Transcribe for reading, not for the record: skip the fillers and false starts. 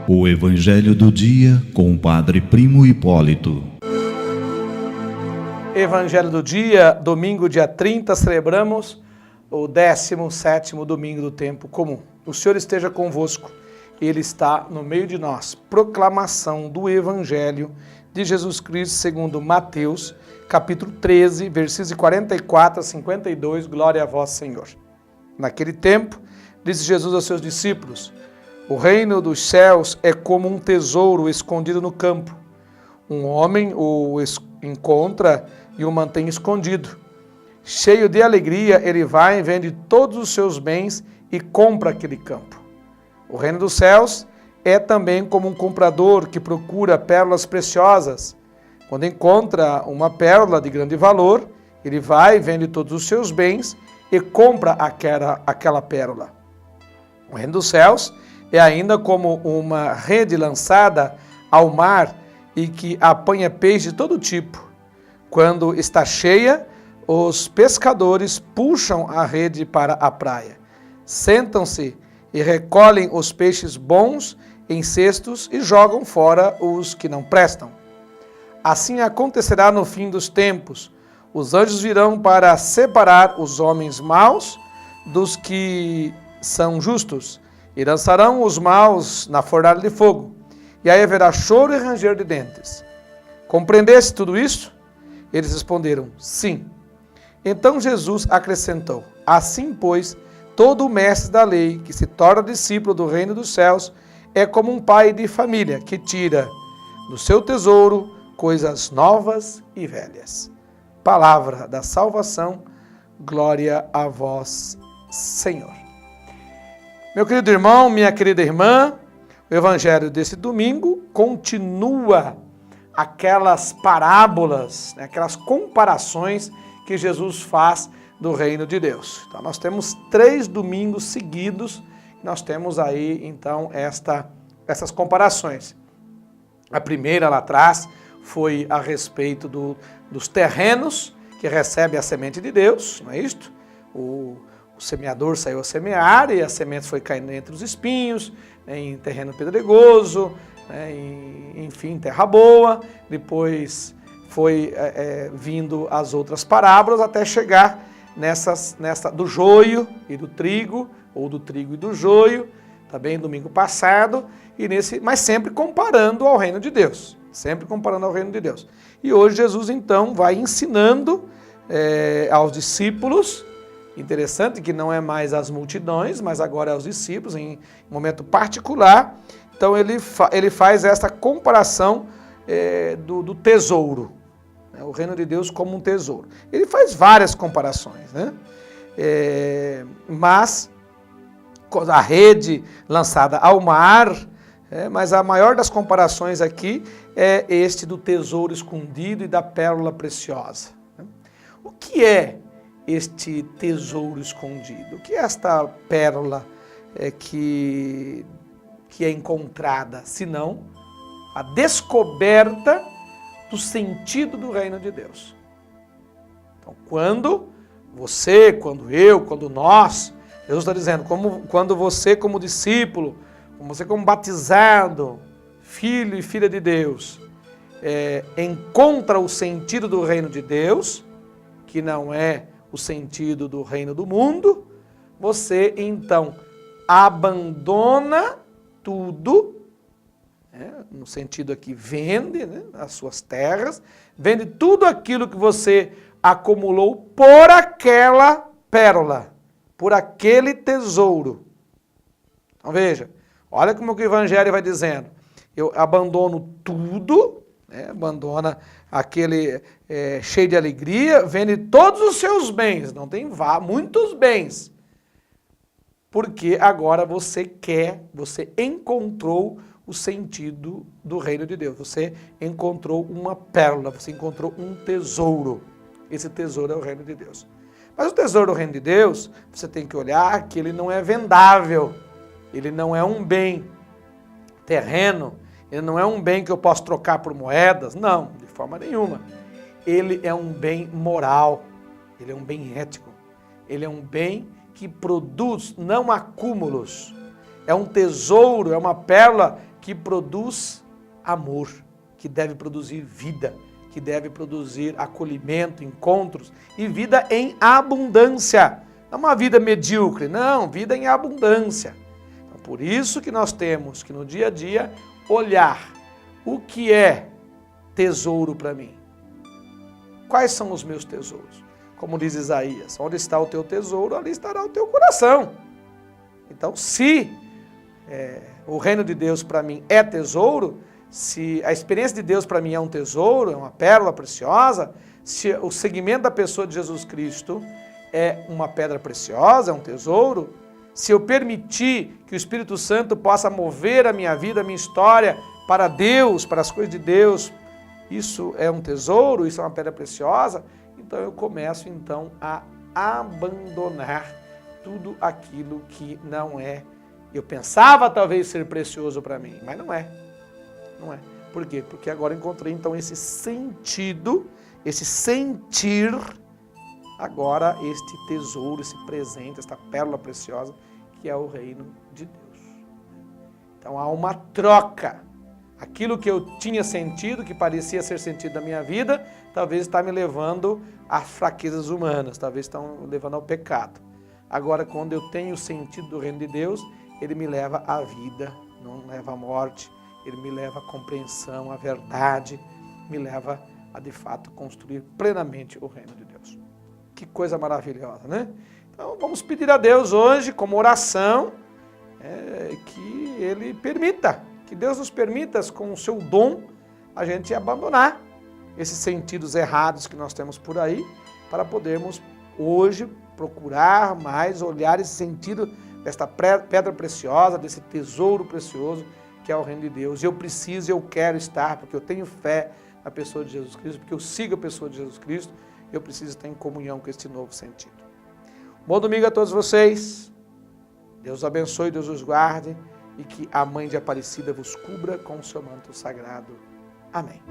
O Evangelho do Dia com o Padre Primo Hipólito. Evangelho do Dia, domingo, dia 30, celebramos o 17º domingo do tempo comum. O Senhor esteja convosco, Ele está no meio de nós. Proclamação do Evangelho de Jesus Cristo segundo Mateus, capítulo 13, versículos de 44 a 52, glória a vós, Senhor. Naquele tempo, disse Jesus aos seus discípulos: o reino dos céus é como um tesouro escondido no campo. Um homem o encontra e o mantém escondido. Cheio de alegria, ele vai e vende todos os seus bens e compra aquele campo. O reino dos céus é também como um comprador que procura pérolas preciosas. Quando encontra uma pérola de grande valor, ele vai e vende todos os seus bens e compra aquela pérola. O reino dos céus é ainda como uma rede lançada ao mar e que apanha peixe de todo tipo. Quando está cheia, os pescadores puxam a rede para a praia. Sentam-se e recolhem os peixes bons em cestos e jogam fora os que não prestam. Assim acontecerá no fim dos tempos. Os anjos virão para separar os homens maus dos que são justos, e lançarão os maus na fornalha de fogo, e aí haverá choro e ranger de dentes. Compreendeste tudo isso? Eles responderam, sim. Então Jesus acrescentou, assim, pois, todo o mestre da lei, que se torna discípulo do reino dos céus, é como um pai de família, que tira do seu tesouro coisas novas e velhas. Palavra da salvação, glória a vós, Senhor. Meu querido irmão, minha querida irmã, o evangelho desse domingo continua aquelas parábolas, aquelas comparações que Jesus faz do reino de Deus. Então nós temos 3 domingos seguidos, nós temos aí então essas comparações. A primeira lá atrás foi a respeito dos terrenos que recebem a semente de Deus, não é isto? O semeador saiu a semear e a semente foi caindo entre os espinhos, em terreno pedregoso, enfim, terra boa. Depois foi vindo as outras parábolas até chegar nessa do joio e do trigo, ou do trigo e do joio, também domingo passado, mas sempre comparando ao reino de Deus. Sempre comparando ao reino de Deus. E hoje Jesus então vai ensinando aos discípulos. Interessante que não é mais as multidões, mas agora é os discípulos, em momento particular. Então ele faz essa comparação do tesouro, né? O reino de Deus como um tesouro. Ele faz várias comparações, né? Mas a rede lançada ao mar, mas a maior das comparações aqui é este do tesouro escondido e da pérola preciosa. Né? O que é este tesouro escondido? O que é esta pérola que é encontrada, senão a descoberta do sentido do reino de Deus? Então, quando você, quando eu, quando nós, Deus está dizendo, quando você como discípulo, você como batizado, filho e filha de Deus, encontra o sentido do reino de Deus, que não é o sentido do reino do mundo, você então abandona tudo, no sentido aqui, vende as suas terras, vende tudo aquilo que você acumulou por aquela pérola, por aquele tesouro. Então veja, olha como o Evangelho vai dizendo, eu abandono tudo, abandona aquele cheio de alegria, vende todos os seus bens, não tem muitos bens, porque agora você encontrou o sentido do reino de Deus, você encontrou uma pérola, você encontrou um tesouro, esse tesouro é o reino de Deus. Mas o tesouro do reino de Deus, você tem que olhar que ele não é vendável, ele não é um bem terreno, ele não é um bem que eu posso trocar por moedas, não, de forma nenhuma. ele é um bem moral, ele é um bem ético, ele é um bem que produz não acúmulos, é um tesouro, é uma pérola que produz amor, que deve produzir vida, que deve produzir acolhimento, encontros e vida em abundância. Não uma vida medíocre, não, vida em abundância. Então, por isso que nós temos que no dia a dia olhar o que é tesouro para mim. Quais são os meus tesouros? Como diz Isaías, onde está o teu tesouro, ali estará o teu coração. Então, se o reino de Deus para mim é tesouro, se a experiência de Deus para mim é um tesouro, é uma pérola preciosa, se o seguimento da pessoa de Jesus Cristo é uma pedra preciosa, é um tesouro, se eu permitir que o Espírito Santo possa mover a minha vida, a minha história para Deus, para as coisas de Deus, isso é um tesouro, isso é uma pedra preciosa, então eu começo então a abandonar tudo aquilo que não é. Eu pensava talvez ser precioso para mim, mas não é. Não é. Por quê? Porque agora encontrei então esse sentido, esse sentir, agora este tesouro, esse presente, esta pérola preciosa, que é o reino de Deus. Então há uma troca. Aquilo que eu tinha sentido, que parecia ser sentido da minha vida, talvez está me levando a fraquezas humanas, talvez estão levando ao pecado. Agora, quando eu tenho o sentido do reino de Deus, ele me leva à vida, não leva à morte, ele me leva à compreensão, à verdade, me leva a, de fato, construir plenamente o reino de Deus. Que coisa maravilhosa, né? Então, vamos pedir a Deus hoje, como oração, que Ele permita, que Deus nos permita, com o seu dom, a gente abandonar esses sentidos errados que nós temos por aí, para podermos hoje procurar mais, olhar esse sentido desta pedra preciosa, desse tesouro precioso que é o reino de Deus. Eu preciso, eu quero estar, porque eu tenho fé na pessoa de Jesus Cristo, porque eu sigo a pessoa de Jesus Cristo, eu preciso estar em comunhão com este novo sentido. Bom domingo a todos vocês. Deus abençoe, Deus os guarde e que a Mãe de Aparecida vos cubra com o seu manto sagrado. Amém.